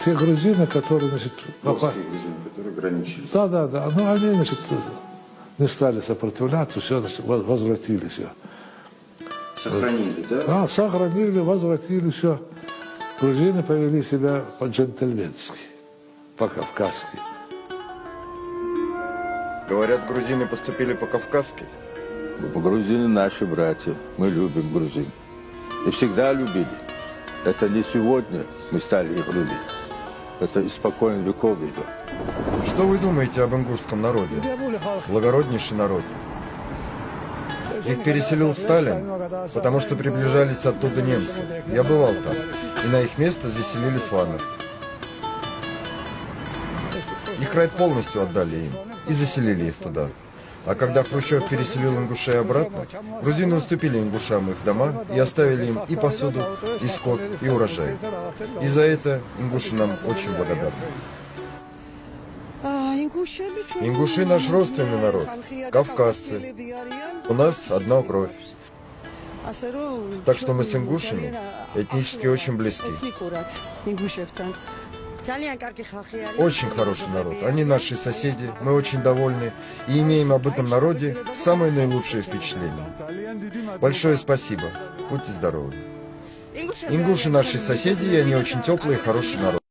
те грузины, которые, значит, Русские грузины, которые граничили. Да. Ну, они, значит, не стали сопротивляться, все, значит, возвратили все. Сохранили, да? Да, сохранили, возвратили все. Грузины повели себя по-джентльменски, по-кавказски. Говорят, грузины поступили по-кавказски. Грузины наши братья, мы любим грузин. И всегда любили. Это не сегодня мы стали их любить. Это испокон веков идет. Что вы думаете об ингушском народе? Благороднейший народ. Их переселил Сталин, потому что приближались оттуда немцы. Я бывал там. И на их место заселили славян. Их край полностью отдали им и заселили их туда. А когда Хрущев переселил ингушей обратно, грузины уступили ингушам их дома и оставили им и посуду, и скот, и урожай. И за это ингуши нам очень благодарны. Ингуши наш родственный народ, кавказцы. У нас одна кровь. Так что мы с ингушами этнически очень близки. Очень хороший народ. Они наши соседи, мы очень довольны и имеем об этом народе самые наилучшие впечатления. Большое спасибо. Будьте здоровы. Ингуши наши соседи, и они очень теплый и хороший народ.